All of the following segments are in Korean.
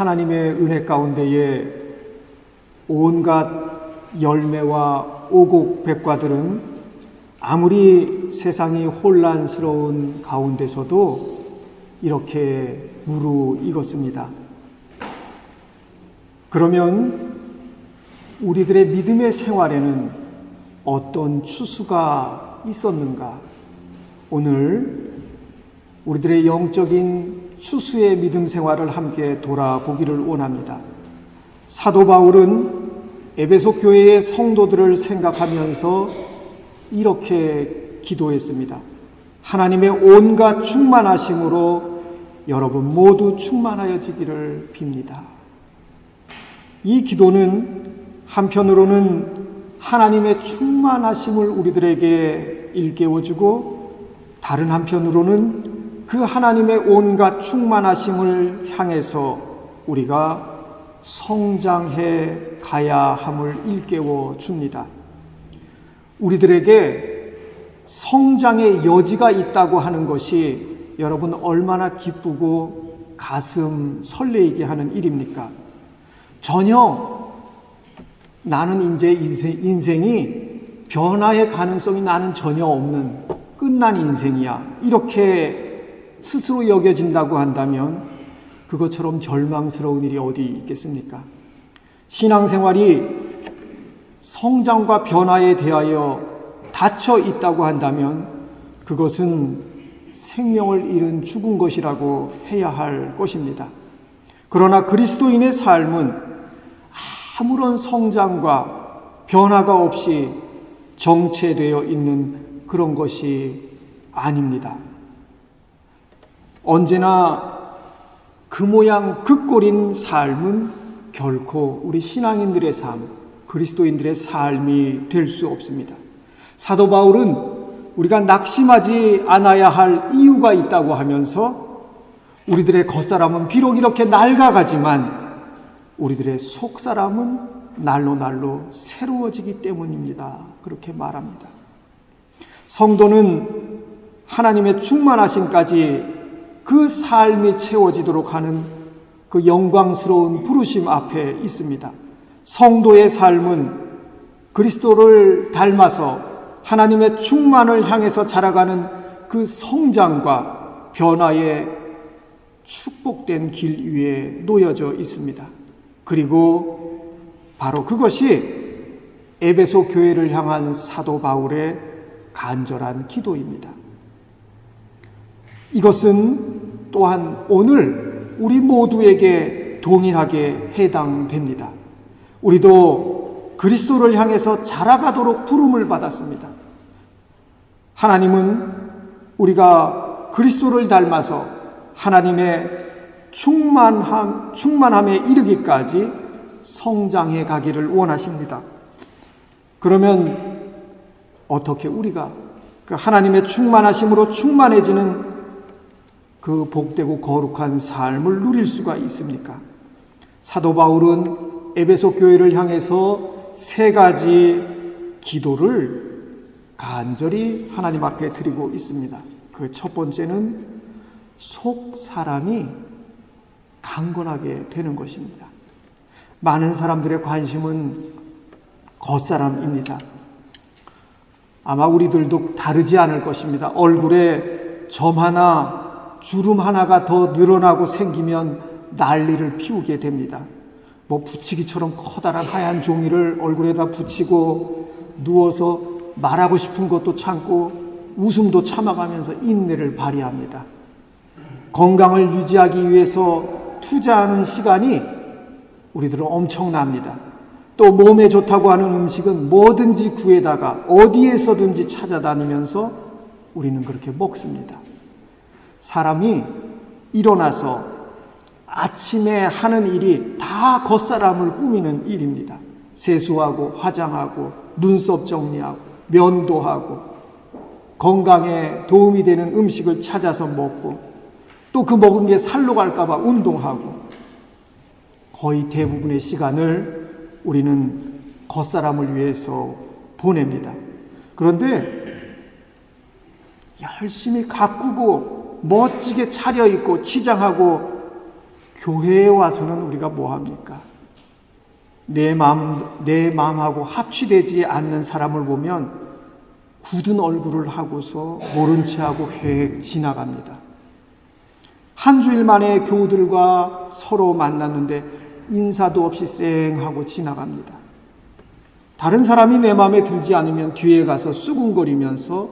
하나님의 은혜 가운데에 온갖 열매와 오곡 백과들은 아무리 세상이 혼란스러운 가운데서도 이렇게 무르익었습니다. 그러면 우리들의 믿음의 생활에는 어떤 추수가 있었는가? 오늘 우리들의 영적인 추수의 믿음 생활을 함께 돌아보기를 원합니다. 사도 바울은 에베소 교회의 성도들을 생각하면서 이렇게 기도했습니다. 하나님의 온갖 충만하심으로 여러분 모두 충만하여지기를 빕니다. 이 기도는 한편으로는 하나님의 충만하심을 우리들에게 일깨워주고 다른 한편으로는 그 하나님의 온갖 충만하심을 향해서 우리가 성장해 가야 함을 일깨워 줍니다. 우리들에게 성장의 여지가 있다고 하는 것이 여러분 얼마나 기쁘고 가슴 설레이게 하는 일입니까? 전혀 나는 이제 인생이 변화의 가능성이 나는 전혀 없는 끝난 인생이야, 이렇게 스스로 여겨진다고 한다면 그것처럼 절망스러운 일이 어디 있겠습니까? 신앙생활이 성장과 변화에 대하여 닫혀 있다고 한다면 그것은 생명을 잃은 죽은 것이라고 해야 할 것입니다. 그러나 그리스도인의 삶은 아무런 성장과 변화가 없이 정체되어 있는 그런 것이 아닙니다. 언제나 그 모양 그 꼴인 삶은 결코 우리 신앙인들의 삶, 그리스도인들의 삶이 될 수 없습니다. 사도 바울은 우리가 낙심하지 않아야 할 이유가 있다고 하면서 우리들의 겉사람은 비록 이렇게 낡아가지만 우리들의 속사람은 날로 날로 새로워지기 때문입니다. 그렇게 말합니다. 성도는 하나님의 충만하심까지 그 삶이 채워지도록 하는 그 영광스러운 부르심 앞에 있습니다. 성도의 삶은 그리스도를 닮아서 하나님의 충만을 향해서 자라가는 그 성장과 변화의 축복된 길 위에 놓여져 있습니다. 그리고 바로 그것이 에베소 교회를 향한 사도 바울의 간절한 기도입니다. 이것은 또한 오늘 우리 모두에게 동일하게 해당됩니다. 우리도 그리스도를 향해서 자라가도록 부름을 받았습니다. 하나님은 우리가 그리스도를 닮아서 하나님의 충만함에 이르기까지 성장해 가기를 원하십니다. 그러면 어떻게 우리가 그 하나님의 충만하심으로 충만해지는 그 복되고 거룩한 삶을 누릴 수가 있습니까? 사도 바울은 에베소 교회를 향해서 세 가지 기도를 간절히 하나님 앞에 드리고 있습니다. 그 첫 번째는 속 사람이 강건하게 되는 것입니다. 많은 사람들의 관심은 겉사람입니다. 아마 우리들도 다르지 않을 것입니다. 얼굴에 점 하나, 주름 하나가 더 늘어나고 생기면 난리를 피우게 됩니다. 붙이기처럼 커다란 하얀 종이를 얼굴에다 붙이고 누워서 말하고 싶은 것도 참고 웃음도 참아가면서 인내를 발휘합니다. 건강을 유지하기 위해서 투자하는 시간이 우리들은 엄청납니다. 또 몸에 좋다고 하는 음식은 뭐든지 구해다가 어디에서든지 찾아다니면서 우리는 그렇게 먹습니다. 사람이 일어나서 아침에 하는 일이 다 겉사람을 꾸미는 일입니다. 세수하고 화장하고 눈썹 정리하고 면도하고 건강에 도움이 되는 음식을 찾아서 먹고 또 그 먹은 게 살로 갈까봐 운동하고 거의 대부분의 시간을 우리는 겉사람을 위해서 보냅니다. 그런데 열심히 가꾸고 멋지게 차려입고 치장하고 교회에 와서는 우리가 뭐 합니까? 내 마음하고 합치되지 않는 사람을 보면 굳은 얼굴을 하고서 모른 채 하고 휙 지나갑니다. 한 주일 만에 교우들과 서로 만났는데 인사도 없이 쌩 하고 지나갑니다. 다른 사람이 내 마음에 들지 않으면 뒤에 가서 수군거리면서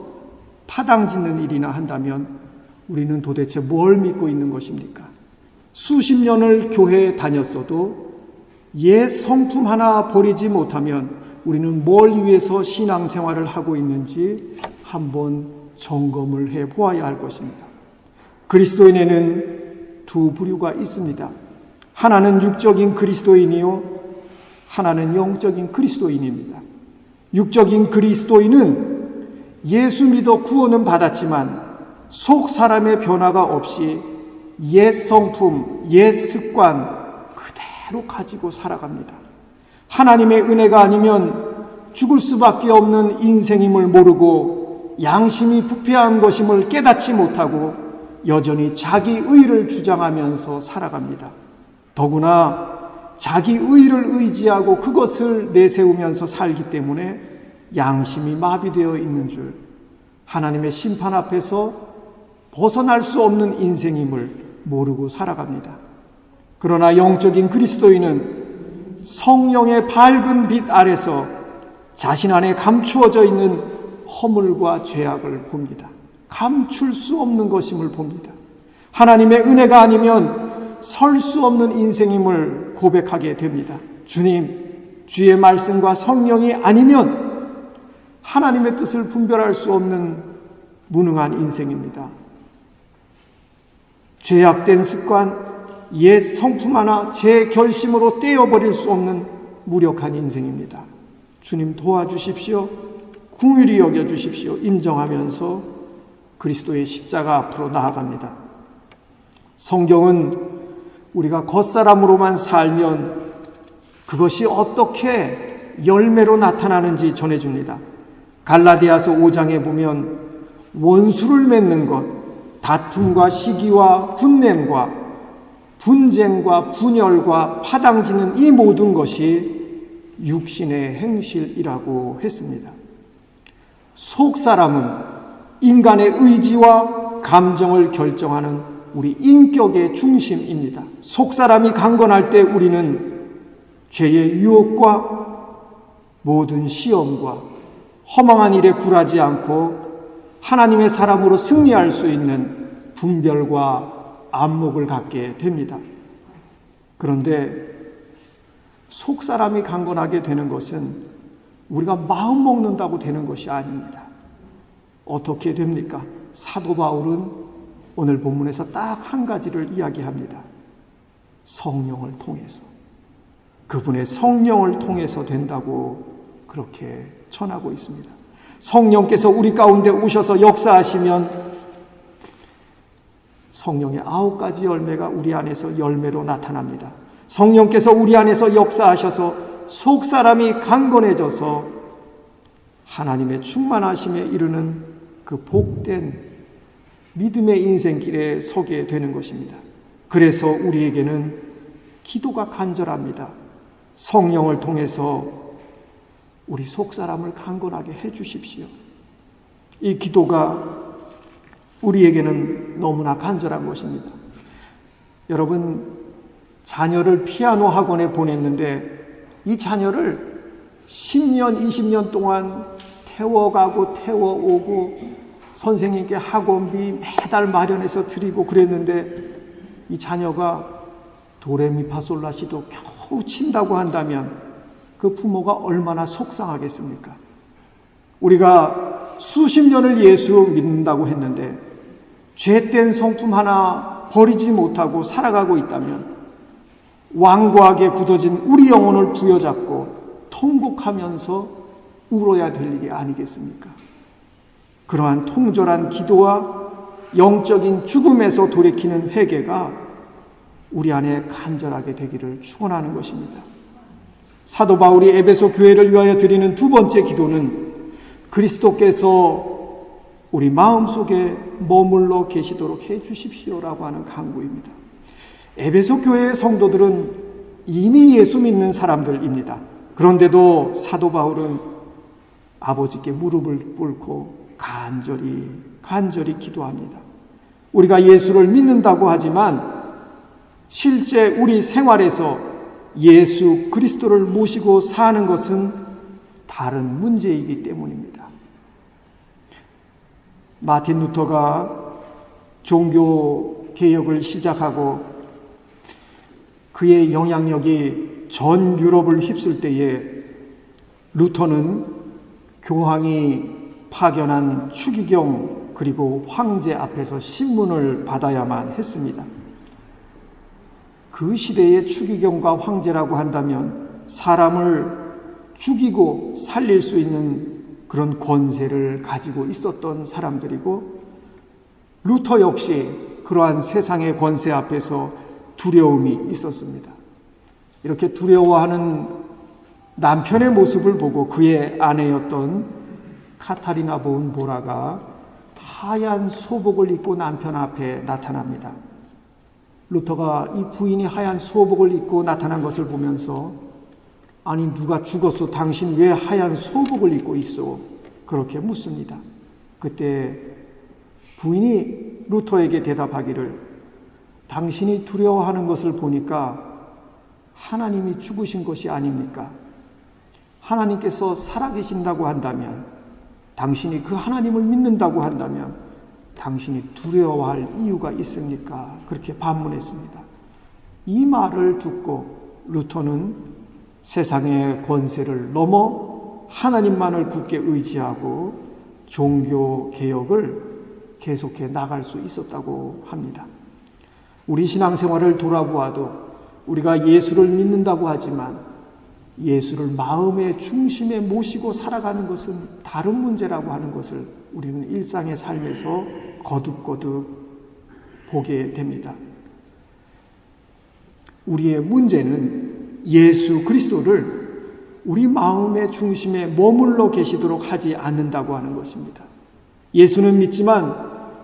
파당짓는 일이나 한다면 우리는 도대체 뭘 믿고 있는 것입니까? 수십 년을 교회에 다녔어도 옛 성품 하나 버리지 못하면 우리는 뭘 위해서 신앙생활을 하고 있는지 한번 점검을 해보아야 할 것입니다. 그리스도인에는 두 부류가 있습니다. 하나는 육적인 그리스도인이요, 하나는 영적인 그리스도인입니다. 육적인 그리스도인은 예수 믿어 구원은 받았지만 속 사람의 변화가 없이 옛 성품, 옛 습관 그대로 가지고 살아갑니다. 하나님의 은혜가 아니면 죽을 수밖에 없는 인생임을 모르고 양심이 부패한 것임을 깨닫지 못하고 여전히 자기 의를 주장하면서 살아갑니다. 더구나 자기 의를 의지하고 그것을 내세우면서 살기 때문에 양심이 마비되어 있는 줄, 하나님의 심판 앞에서 벗어날 수 없는 인생임을 모르고 살아갑니다. 그러나 영적인 그리스도인은 성령의 밝은 빛 아래서 자신 안에 감추어져 있는 허물과 죄악을 봅니다. 감출 수 없는 것임을 봅니다. 하나님의 은혜가 아니면 설 수 없는 인생임을 고백하게 됩니다. 주님, 주의 말씀과 성령이 아니면 하나님의 뜻을 분별할 수 없는 무능한 인생입니다. 죄악된 습관, 옛 성품 하나 제 결심으로 떼어버릴 수 없는 무력한 인생입니다. 주님 도와주십시오. 긍휼히 여겨주십시오. 인정하면서 그리스도의 십자가 앞으로 나아갑니다. 성경은 우리가 겉사람으로만 살면 그것이 어떻게 열매로 나타나는지 전해줍니다. 갈라디아서 5장에 보면 원수를 맺는 것, 다툼과 시기와 분냄과 분쟁과 분열과 파당지는 이 모든 것이 육신의 행실이라고 했습니다. 속사람은 인간의 의지와 감정을 결정하는 우리 인격의 중심입니다. 속사람이 강건할 때 우리는 죄의 유혹과 모든 시험과 허망한 일에 굴하지 않고 하나님의 사람으로 승리할 수 있는 분별과 안목을 갖게 됩니다. 그런데 속사람이 강건하게 되는 것은 우리가 마음 먹는다고 되는 것이 아닙니다. 어떻게 됩니까? 사도 바울은 오늘 본문에서 딱 한 가지를 이야기합니다. 성령을 통해서. 그분의 성령을 통해서 된다고 그렇게 전하고 있습니다. 성령께서 우리 가운데 오셔서 역사하시면 성령의 9가지 열매가 우리 안에서 열매로 나타납니다. 성령께서 우리 안에서 역사하셔서 속사람이 강건해져서 하나님의 충만하심에 이르는 그 복된 믿음의 인생길에 서게 되는 것입니다. 그래서 우리에게는 기도가 간절합니다. 성령을 통해서 우리 속사람을 강건하게 해주십시오. 이 기도가 우리에게는 너무나 간절한 것입니다. 여러분, 자녀를 피아노 학원에 보냈는데 이 자녀를 10년, 20년 동안 태워가고 태워오고 선생님께 학원비 매달 마련해서 드리고 그랬는데 이 자녀가 도레미파솔라시도 겨우 친다고 한다면 그 부모가 얼마나 속상하겠습니까? 우리가 수십 년을 예수 믿는다고 했는데 죄된 성품 하나 버리지 못하고 살아가고 있다면 완고하게 굳어진 우리 영혼을 부여잡고 통곡하면서 울어야 될 일이 아니겠습니까? 그러한 통절한 기도와 영적인 죽음에서 돌이키는 회개가 우리 안에 간절하게 되기를 축원하는 것입니다. 사도 바울이 에베소 교회를 위하여 드리는 두 번째 기도는 그리스도께서 우리 마음속에 머물러 계시도록 해 주십시오라고 하는 간구입니다. 에베소 교회의 성도들은 이미 예수 믿는 사람들입니다. 그런데도 사도 바울은 아버지께 무릎을 꿇고 간절히 기도합니다. 우리가 예수를 믿는다고 하지만 실제 우리 생활에서 예수 그리스도를 모시고 사는 것은 다른 문제이기 때문입니다. 마틴 루터가 종교 개혁을 시작하고 그의 영향력이 전 유럽을 휩쓸 때에 루터는 교황이 파견한 추기경 그리고 황제 앞에서 신문을 받아야만 했습니다. 그 시대의 추기경과 황제라고 한다면 사람을 죽이고 살릴 수 있는 그런 권세를 가지고 있었던 사람들이고, 루터 역시 그러한 세상의 권세 앞에서 두려움이 있었습니다. 이렇게 두려워하는 남편의 모습을 보고 그의 아내였던 카타리나 본 보라가 하얀 소복을 입고 남편 앞에 나타납니다. 루터가 이 부인이 하얀 소복을 입고 나타난 것을 보면서, 아니 누가 죽었어? 당신 왜 하얀 소복을 입고 있어? 그렇게 묻습니다. 그때 부인이 루터에게 대답하기를, 당신이 두려워하는 것을 보니까 하나님이 죽으신 것이 아닙니까? 하나님께서 살아계신다고 한다면, 당신이 그 하나님을 믿는다고 한다면 당신이 두려워할 이유가 있습니까? 그렇게 반문했습니다. 이 말을 듣고 루터는 세상의 권세를 넘어 하나님만을 굳게 의지하고 종교 개혁을 계속해 나갈 수 있었다고 합니다. 우리 신앙생활을 돌아보아도 우리가 예수를 믿는다고 하지만 예수를 마음의 중심에 모시고 살아가는 것은 다른 문제라고 하는 것을 우리는 일상의 삶에서 거듭거듭 보게 됩니다. 우리의 문제는 예수 그리스도를 우리 마음의 중심에 머물러 계시도록 하지 않는다고 하는 것입니다. 예수는 믿지만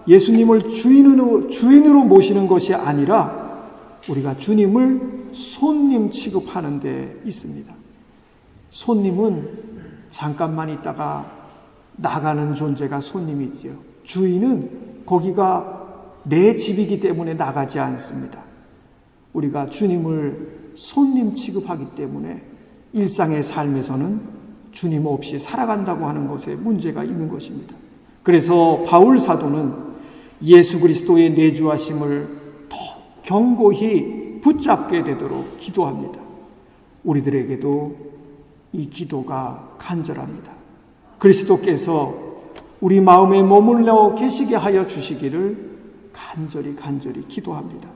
예수님을 주인으로 모시는 것이 아니라 우리가 주님을 손님 취급하는 데 있습니다. 손님은 잠깐만 있다가 나가는 존재가 손님이지요. 주인은 거기가 내 집이기 때문에 나가지 않습니다. 우리가 주님을 손님 취급하기 때문에 일상의 삶에서는 주님 없이 살아간다고 하는 것에 문제가 있는 것입니다. 그래서 바울 사도는 예수 그리스도의 내주하심을 더 견고히 붙잡게 되도록 기도합니다. 우리들에게도 이 기도가 간절합니다. 그리스도께서 우리 마음에 머물러 계시게 하여 주시기를 간절히 기도합니다.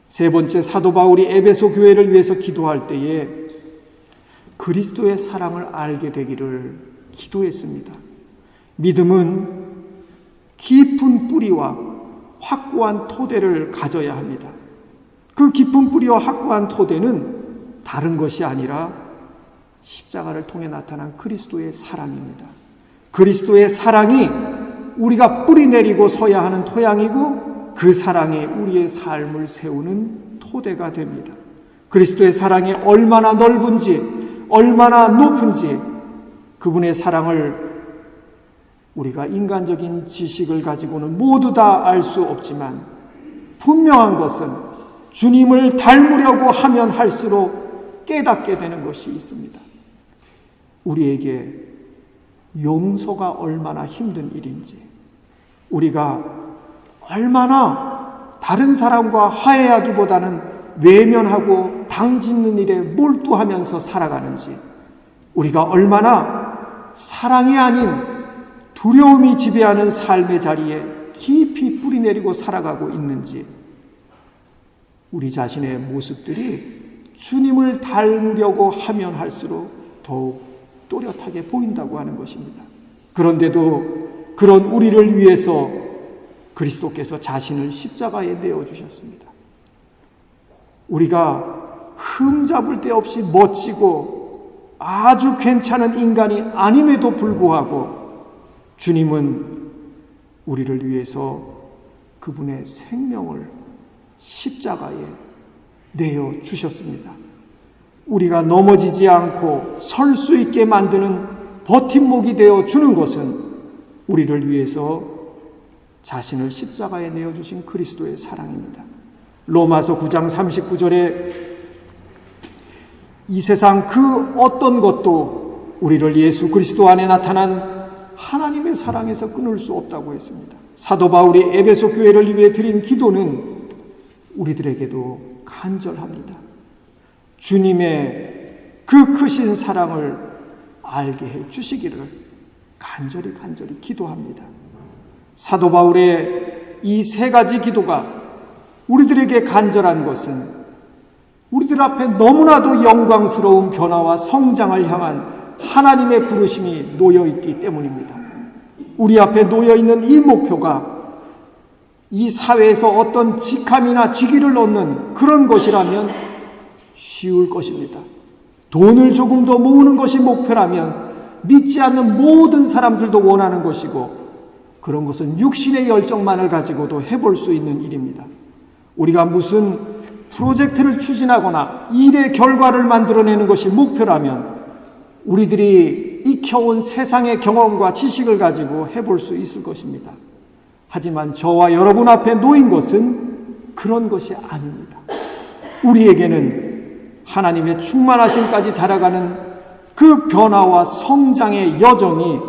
세 번째, 사도 바울이 에베소 교회를 위해서 기도할 때에 그리스도의 사랑을 알게 되기를 기도했습니다. 믿음은 깊은 뿌리와 확고한 토대를 가져야 합니다. 그 깊은 뿌리와 확고한 토대는 다른 것이 아니라 십자가를 통해 나타난 그리스도의 사랑입니다. 그리스도의 사랑이 우리가 뿌리 내리고 서야 하는 토양이고, 그 사랑이 우리의 삶을 세우는 토대가 됩니다. 그리스도의 사랑이 얼마나 넓은지, 얼마나 높은지, 그분의 사랑을 우리가 인간적인 지식을 가지고는 모두 다 알 수 없지만, 분명한 것은 주님을 닮으려고 하면 할수록 깨닫게 되는 것이 있습니다. 우리에게 용서가 얼마나 힘든 일인지, 우리가 얼마나 다른 사람과 화해하기보다는 외면하고 당짓는 일에 몰두하면서 살아가는지, 우리가 얼마나 사랑이 아닌 두려움이 지배하는 삶의 자리에 깊이 뿌리내리고 살아가고 있는지, 우리 자신의 모습들이 주님을 닮으려고 하면 할수록 더욱 또렷하게 보인다고 하는 것입니다. 그런데도 그런 우리를 위해서 그리스도께서 자신을 십자가에 내어주셨습니다. 우리가 흠잡을 데 없이 멋지고 아주 괜찮은 인간이 아님에도 불구하고 주님은 우리를 위해서 그분의 생명을 십자가에 내어 주셨습니다. 우리가 넘어지지 않고 설 수 있게 만드는 버팀목이 되어 주는 것은 우리를 위해서 자신을 십자가에 내어주신 그리스도의 사랑입니다. 로마서 9장 39절에 이 세상 그 어떤 것도 우리를 예수 그리스도 안에 나타난 하나님의 사랑에서 끊을 수 없다고 했습니다. 사도 바울이 에베소 교회를 위해 드린 기도는 우리들에게도 간절합니다. 주님의 그 크신 사랑을 알게 해 주시기를 간절히 기도합니다. 사도 바울의 이 세 가지 기도가 우리들에게 간절한 것은 우리들 앞에 너무나도 영광스러운 변화와 성장을 향한 하나님의 부르심이 놓여있기 때문입니다. 우리 앞에 놓여있는 이 목표가 이 사회에서 어떤 직함이나 직위를 얻는 그런 것이라면 쉬울 것입니다. 돈을 조금 더 모으는 것이 목표라면 믿지 않는 모든 사람들도 원하는 것이고, 그런 것은 육신의 열정만을 가지고도 해볼 수 있는 일입니다. 우리가 무슨 프로젝트를 추진하거나 일의 결과를 만들어내는 것이 목표라면 우리들이 익혀온 세상의 경험과 지식을 가지고 해볼 수 있을 것입니다. 하지만 저와 여러분 앞에 놓인 것은 그런 것이 아닙니다. 우리에게는 하나님의 충만하심까지 자라가는 그 변화와 성장의 여정이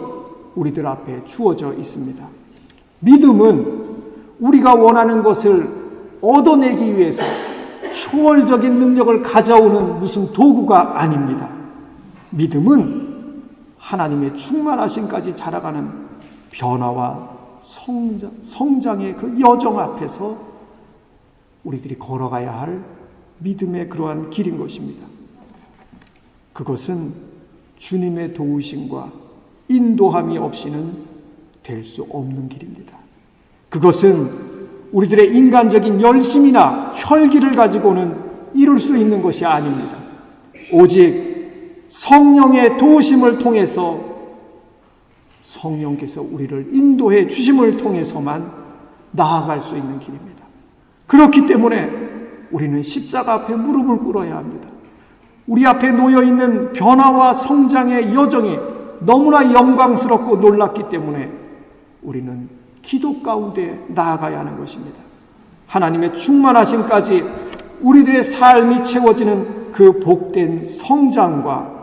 우리들 앞에 주어져 있습니다. 믿음은 우리가 원하는 것을 얻어내기 위해서 초월적인 능력을 가져오는 무슨 도구가 아닙니다. 믿음은 하나님의 충만하심까지 자라가는 변화와 성장의 그 여정 앞에서 우리들이 걸어가야 할 믿음의 그러한 길인 것입니다. 그것은 주님의 도우심과 인도함이 없이는 될 수 없는 길입니다. 그것은 우리들의 인간적인 열심이나 혈기를 가지고는 이룰 수 있는 것이 아닙니다. 오직 성령의 도우심을 통해서 성령께서 우리를 인도해 주심을 통해서만 나아갈 수 있는 길입니다. 그렇기 때문에 우리는 십자가 앞에 무릎을 꿇어야 합니다. 우리 앞에 놓여있는 변화와 성장의 여정이 너무나 영광스럽고 놀랍기 때문에 우리는 기도 가운데 나아가야 하는 것입니다. 하나님의 충만하심까지 우리들의 삶이 채워지는 그 복된 성장과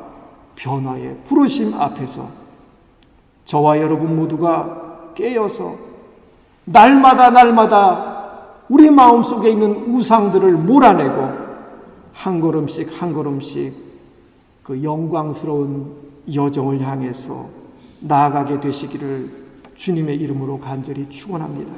변화의 부르심 앞에서 저와 여러분 모두가 깨어서 날마다 우리 마음속에 있는 우상들을 몰아내고 한 걸음씩 그 영광스러운 여정을 향해서 나아가게 되시기를 주님의 이름으로 간절히 축원합니다.